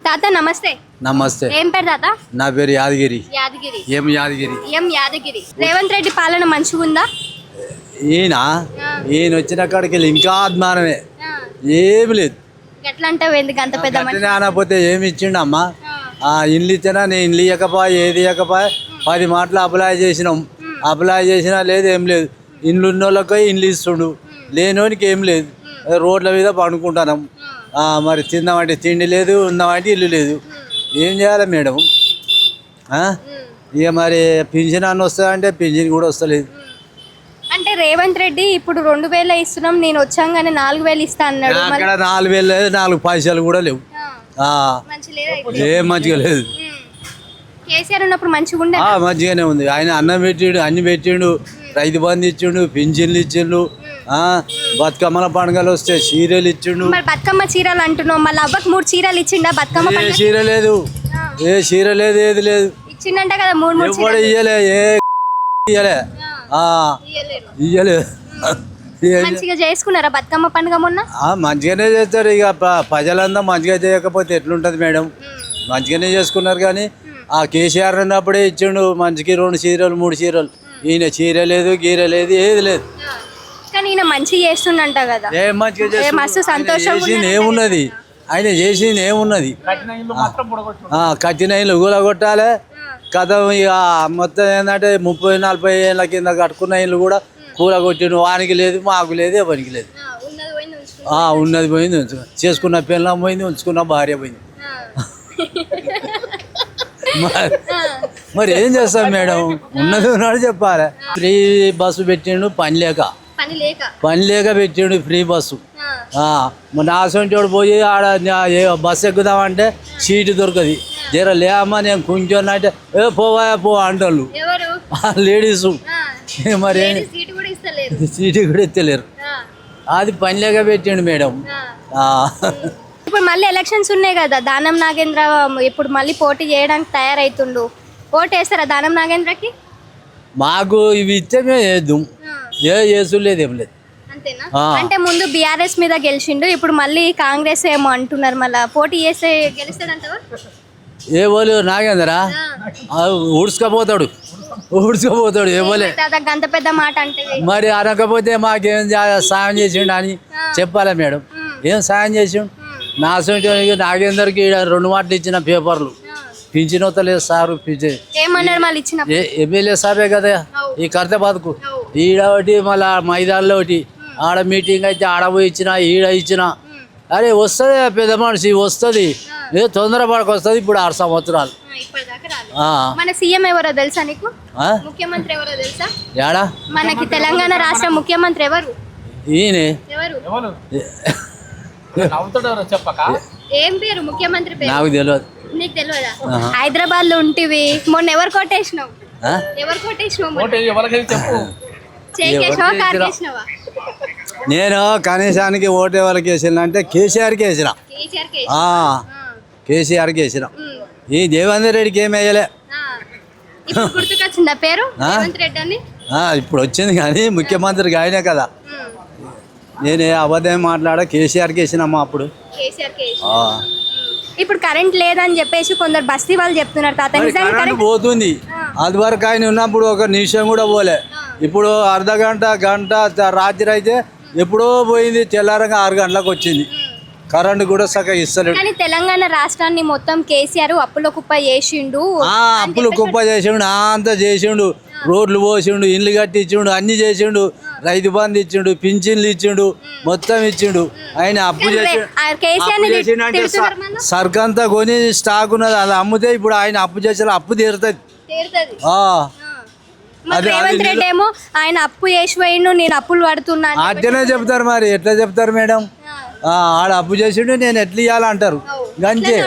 తాత నమస్తే. నమస్తే. ఏం పేరు తాత? నా పేరు యాదగిరి. యాదగిరి. ఏం యాదగిరి. రేవంత్ రెడ్డి పాలన మంచిగా ఉందా? ఈయన వచ్చిన కాడికి ఇంకా అభిమానమే, ఏమి లేదు. ఎట్లా అంటావు? ఎందుకు అంత పెద్ద మనిషి? అనకపోతే ఏమి ఇచ్చిండు అమ్మా? ఇల్లు ఇచ్చినా నేను ఇల్లు ఇవ్వకపోయా, ఏది ఇవ్వకపోయా. 10 మాటలు అప్లై చేసినాం, అప్లై చేసినా లేదు, ఏం లేదు. ఇండ్లు ఉన్న వాళ్ళకి ఇండ్లు ఇస్తుండు, లేనివానికి ఏం లేదు. రోడ్ల మీద పండుకుంటున్నాం. మరి తిందామంటే తిండి లేదు, ఉందామంటే ఇల్లు లేదు. ఏం చేయాలి మేడం? ఇక మరి పింఛన్ అన్న వస్తుందంటే పింఛన్ కూడా వస్తలేదు. అంటే రేవంత్ రెడ్డి ఇప్పుడు 2000 ఇస్తున్నాం, నేను వచ్చాగానే 4000 ఇస్తా అన్నాడు. అక్కడ 4000 లేదు, 4 పైసలు కూడా లేవు. ఏం మంచిగా లేదు. కేసీఆర్ ఉన్నప్పుడు మంచిగా ఉండే. మంచిగానే ఉంది. ఆయన అన్నం పెట్టిండు, అన్ని పెట్టిండు, రైతు బంధు ఇచ్చిండు, పింఛన్లు ఇచ్చిండు, బతుకమ్మల పండుగలు వస్తే చీరలు ఇచ్చిండు. బతుకమ్మ చీరలు అంటున్నావు, మళ్ళీ అవ్వకు 3 చీరలు ఇచ్చిండా? బతుకమ్మ ఏ చీర లేదు, ఏ చీర లేదు, ఏది లేదు. ఇచ్చిండంట కదా 3 కూడా ఇయ్యలే, ఇయ్యలేదు. మంచిగా చేసుకున్నారా బతుకమ్మ పండుగ మొన్న? మంచిగానే చేస్తారు. ఇక ప్రజలంతా మంచిగా చేయకపోతే ఎట్లుంటది మేడం? మంచిగానే చేసుకున్నారు. కానీ ఆ కేసీఆర్ అన్నప్పుడే ఇచ్చిండు మంచికి 2 చీరలు 3 చీరలు. ఈయన చీర లేదు, గీర లేదు, ఏది లేదు. కానీ ఈయన మంచిగా చేస్తుండంట కదా. ఏం మంచిగా మస్తు సంతోషం. ఏమున్నది? ఆయన చేసింది ఏమున్నది? కట్టిన ఇల్లు కూలగొట్టాలి కథ. ఇక మొత్తం ఏంటంటే 30-40 ఏళ్ళ కింద కట్టుకున్న ఇల్లు కూడా కూలగొట్టిండు. వానికి లేదు, మాకు లేదు, ఎవరికి లేదు. ఉన్నది పోయింది, చేసుకున్న పిల్లం పోయింది, ఉంచుకున్న భార్య పోయింది. మరి ఏం చేస్తాం మేడం? ఉన్నది ఉన్నాడు చెప్పాలి. ఫ్రీ బస్సు పెట్టిండు, పని లేక పెట్టిండు ఫ్రీ బస్సు. నాసంటోడు పోయి ఆడ బస్సు ఎక్కుదామంటే సీటు దొరకది. జర లేమ్మా నేను కొంచెం అంటే పోవా పో అంటారు లేడీస్. మరి సీటు కూడా ఎత్తలేరు. అది పని లేక పెట్టిండు మేడం. ఇప్పుడు మళ్ళీ ఎలక్షన్స్ ఉన్నాయి కదా, దానం నాగేంద్ర ఇప్పుడు మళ్ళీ పోటీ చేయడానికి తయారైతుండు. ఓటు వేస్తారా దానం నాగేంద్రకి? మాకు ఇవి ఇస్తే మేము వేద్దాం, లేదు, ఏం లేదు. అంటే ముందు బీఆర్ఎస్ మీద గెలిచిండు, ఇప్పుడు మళ్ళీ కాంగ్రెస్ ఏమో అంటున్నారు. మళ్ళీ పోటీ చేస్తే గెలుస్తాడంటావా? ఏ వాళ్ళు నాగేంద్ర ఊడ్చుకపోతాడు. ఏమోలే అంత పెద్ద మాట అంటే. మరి అనకపోతే మాకేం సాయం చేసిండు అని చెప్పాలా మేడం? ఏం సాయం చేసిండు? నాగేందర్కి 2 మాటలు ఇచ్చిన పేపర్లు పింఛనొత్తలేదు సారు. ఎమ్మెల్యే సారే కదా ఈ కర్తబాద్కు. ఈడ ఒకటి, మళ్ళా మైదాల్లో ఒకటి, ఆడ మీటింగ్ అయితే ఆడ పోయి ఇచ్చిన, ఈడ ఇచ్చిన. అరే వస్తుంది పెద్ద మనిషి, వస్తుంది. ఏదో తొందరపడక వస్తుంది. ఇప్పుడు 6 సంవత్సరాలు. మన సీఎం ఎవరో తెలుసా నీకు? ముఖ్యమంత్రి ఎవరో తెలుసా? ఏడా మనకి తెలంగాణ రాష్ట్ర ముఖ్యమంత్రి ఎవరు? ఈయనే. ఏం పేరు ముఖ్యమంత్రి పేరు? నాకు తెలియదు. నీకు తెలియదా? హైదరాబాద్ లో ఉంటివి, మొన్న ఎవరు కొట్టేసినావు? నేను కనీసానికి ఓటు ఎవరికి వేసిన అంటే కేసీఆర్కి వేసిన. కేసీఆర్కి వేసిన. ఈ రేవంత్ రెడ్డికి ఏమి వేయలే. గుర్తుకొచ్చిందా పేరు రేవంత్ రెడ్డి అని? ఇప్పుడు వచ్చింది కానీ ముఖ్యమంత్రికి ఆయనే కదా. నేను అబద్ధం మాట్లాడా, కేసీఆర్కి వేసినమ్మా అప్పుడు. ఇప్పుడు కరెంట్ లేదని చెప్పేసి కొందరు బస్తీ వాళ్ళు చెప్తున్నారు తాత. కరెంట్ పోతుంది. అది వరకు ఆయన ఉన్నప్పుడు 1 నిమిషం కూడా పోలే. ఇప్పుడు అర్ధ గంట రాత్రి అయితే ఎప్పుడో పోయింది. తెల్లారంగా 6 గంటలకు వచ్చింది. కరెంట్ కూడా సగం ఇస్తలేడు. కానీ తెలంగాణ రాష్ట్రాన్ని మొత్తం కేసీఆర్ అప్పుల కుప్ప చేసిండు. అప్పులు కుప్ప చేసిండు, అంతా చేసిండు. రోడ్లు పోసిండు, ఇండ్లు కట్టించిండు, అన్ని చేసిండు. రైతు బంధు ఇచ్చిండు, పింఛన్లు ఇచ్చిండు, మొత్తం ఇచ్చిండు. ఆయన అప్పు చేసిండు. సరుకంతా కొని స్టాక్ ఉన్నది, అది అమ్ముతే ఇప్పుడు ఆయన అప్పు చేసిన అప్పు తీరుతుంది. రేవంత్ రెడ్డి ఏమో ఆయన అప్పు చేసి పోయిండు, నేను అప్పులు పడుతున్నాను అట్లనే చెప్తారు. మరి ఎట్లా చెప్తారు మేడం? ఆడ అప్పు చేసిండు, నేను ఎట్లా ఇవ్వాలంటారు. గంతే.